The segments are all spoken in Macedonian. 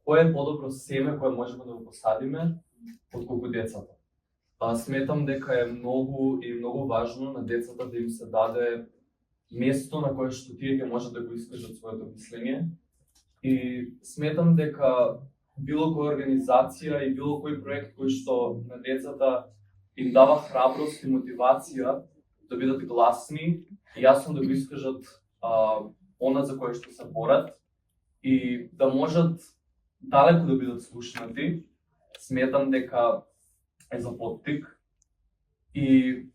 кој е подобро семе кое можеме да го посадиме отколку децата. Сметам дека е многу важно на децата да им се даде место на кое што тие ќе можат да го искажат своето мислење. И сметам дека било која организација и било кој проект кој што на децата им дава храброст и мотивација да бидат гласни и јасно да го искажат она за кое што се борат и да можат далеку да бидат слушнати, сметам дека е за поттик. И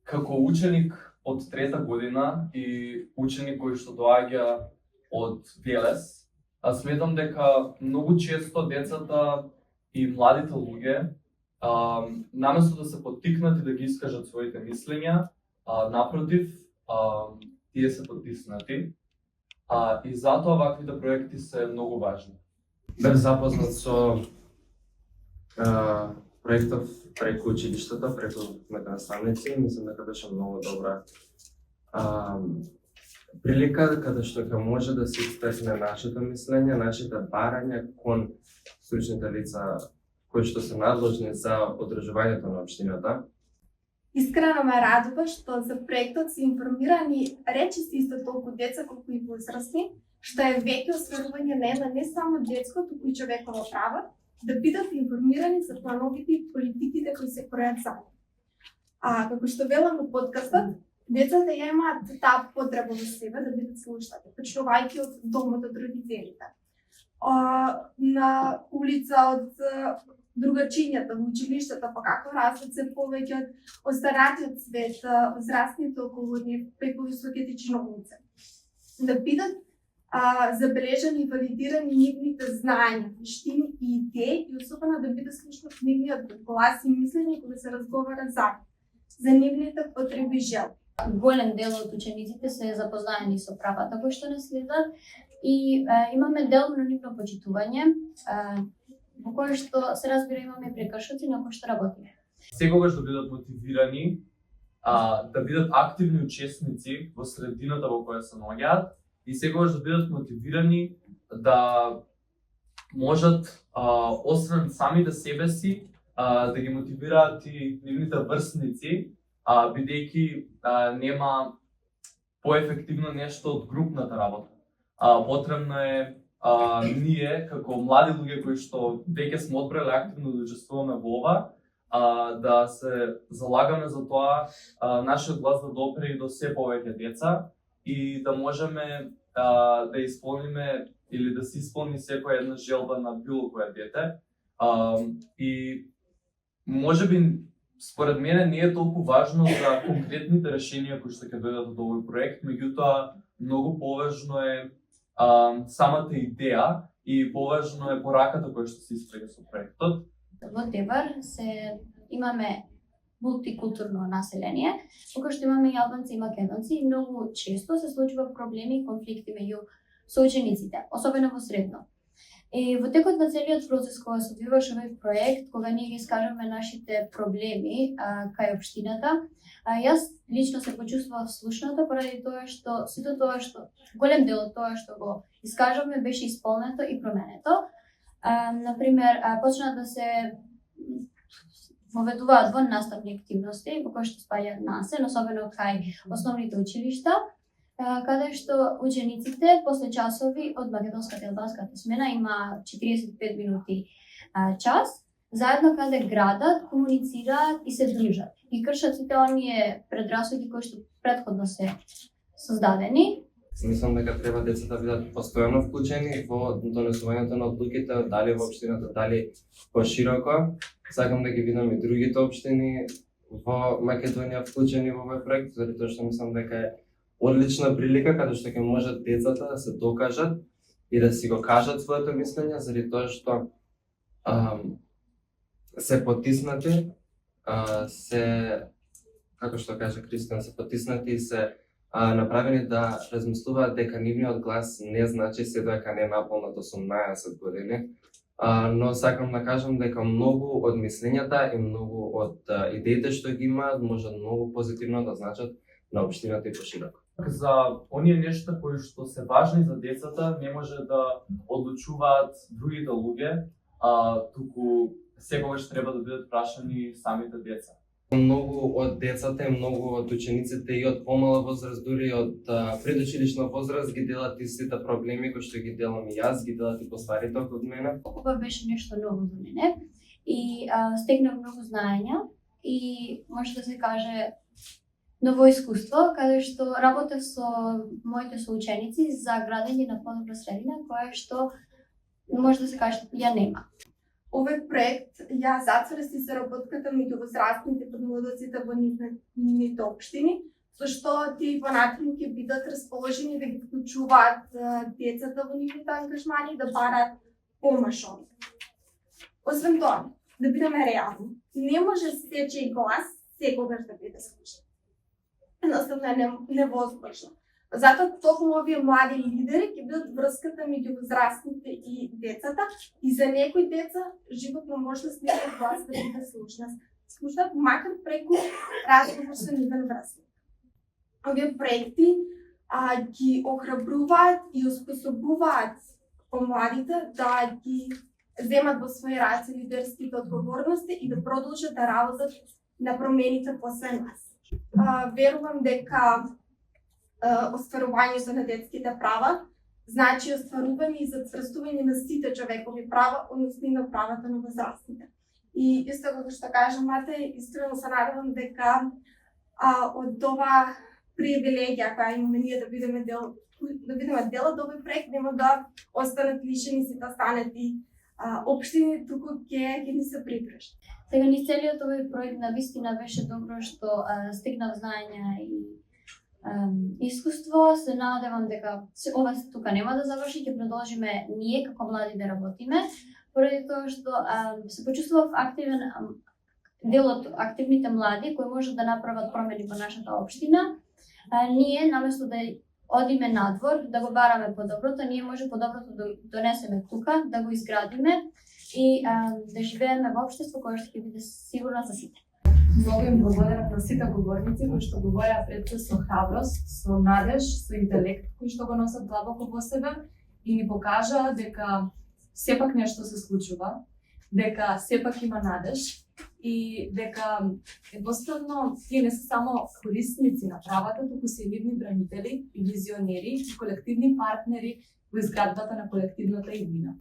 како ученик од трета година и ученик кој што доаѓа од Велес, сметам дека многу често децата и младите луѓе наместо да се поттикнати да ги искажат своите мислења, напротив, тие се потиснати. И затоа ваквите проекти се многу важни. Бев запознат со проектов преку училиштата, преку моите наставници, мислам дека беше многу добра прилика каде што ќе може да се истакне нашето мислење, нашите барања кон стручните лица кои што се надлежни за одржувањето на општината. Искрено ме радува што за проектот се информирани речиси исто толку деца колку и возрастни, што е веќе осварување на една не само детско, туку и човекова права, да бидат информирани за плановите и политиките кои се кројат за нив. Како што велам во подкастот, децата ја имаат таа потреба во себе да бидат слушнати, почнувајќи од домот, од родителите. На улица од другарчињата, во училиштата, па како растат се повеќе од останатиот свет, возрастните околу нив, преку високите чиновници. Да бидат забележани и валидирани нивните знаења, вештини и идеи и особено да биде слушнат нивниот глас и мислење кога се разговара за нивните потреби и желби. Голем дел од учениците се запознаени со правата кои што не следат и имаме делно нивно почитување, во кое што се разбира имаме прекршоци на кои што работиме. Секогаш да бидат мотивирани, да бидат активни учесници во средината во која се наоѓаат и секогаш да бидат мотивирани да можат, освен самите себе си, да ги мотивираат и нивните врсници, бидејќи нема поефективно нешто од групната работа. Потребно е ние, како млади луѓе кои што веќе сме одбрали активно да учествуваме во ова, да се залагаме за тоа нашиот глас да допре и до се повеќе деца и да можеме да исполниме или да се исполни секоја една желба на било кое дете. И можеби според мене не е толку важно за конкретните решенија кои што ќе дојдат од овој проект, меѓутоа многу поважно е самата идеја и поважно е пораката која што се испрега со проектот. Во Девар имаме мултикултурно население, во кој што имаме и албанци и македонци и многу често се случува проблеми и конфликти меѓу соучениците, особено во средно. И во текот на целиот процес кога се одвиваше овој проект, кога ние ги искажаме нашите проблеми кај општината, јас лично се почувствував слушната поради тоа што сето тоа што голем дел од тоа што го искажавме беше исполнето и променето. Например, почна да се воведуваат во наставни активности во кои што спаѓаат насен, особено кај основните училишта, каде што учениците после часови од македонската и албанската смена има 45 минути час, заедно каде градат, комуницираат и се дружат и кршат сите оние предрасуди кои што претходно се создадени. Мислам дека треба децата да бидат постојано вклучени во донесувањето на одлуките, дали во општината, дали пошироко. Сакам да ги видам и другите општини во Македонија вклучени во овој проект, заради тоа што мислам дека е одлична прилика каде што ќе можат децата да се докажат и да си го кажат своето мислење, заради тоа што се потиснати, се, како што кажа Кристијан, се потиснати и се направени да размислуваат дека нивниот глас не значи се дека не наполнат 18 години, но сакам да кажам дека многу од мислењата и многу од идеите што ги имаат можат многу позитивно да значат на општината и пошироко. За оние нешта кои што се важни за децата не може да одлучуваат другите луѓе, туку секогаш треба да бидат прашани самите деца. Многу од децата и многу од учениците и од помала возраст, дури од предучилишна возраст ги делат истите проблеми кои што ги делам и јас, ги делат и постарите од мене. Ова беше нешто ново за мене и стекнав многу знаења и може да се каже ново искуство, каде што работев со моите соученици за градење на подобра средина, која што може да се каже ја нема. Овој проект ја зацврсти заработката меѓу возрастните подмладоците во нивните општини, со што тие понатаму ќе бидат расположени да ги вклучуваат децата во нивните ангажмани да бараат помош од нив. Освен тоа, да бидеме реални, не може сечи глас секогаш да биде слушан. Едноставно е невозможно. Затоа токму овие млади лидери ќе бидат врската меѓу возрастните и децата и за некои деца животна можност нивниот глас да биде слушнат макар преку разговор со нивен врсник. Овие проекти ги охрабруваат и оспособуваат помладите да ги земат во своји раце лидерските одговорности и да продолжат да работат на промените после нас. Верувам дека остварувањето на детските права значи остварување и зацврстување на сите човекови права, односно и на правата на возрастните. И исто како што кажа Мате, искрено се надевам дека од ова привилегија која имаме ние да бидеме дел од овој проект, нема да останат лишени сите останати општини, туку ќе ни се припрашат. Сега ни целиот овој проект навистина беше добро што стекнав знаења и искуство. Се надевам дека ова тука нема да заврши, ќе продолжиме ние како млади да работиме, поради тоа што се почувствував активен дел од активните млади кои можат да направат промени во нашата општина. Ние наместо да одиме надвор, да го бараме подоброто, ние може подоброто да донесеме тука, да го изградиме и да живееме во општество кое што ќе биде сигурно за сите. Многу им благодарам на сите говорници кои што говореа пред се со храброст, со надеж, со интелект кои што го носат длабоко во себе и ни покажаа дека сепак нешто се случува, дека сепак има надеж и дека едноставно тие не се само корисници на правата, туку се и видни бранители и визионери и колективни партнери во изградбата на колективната иднина.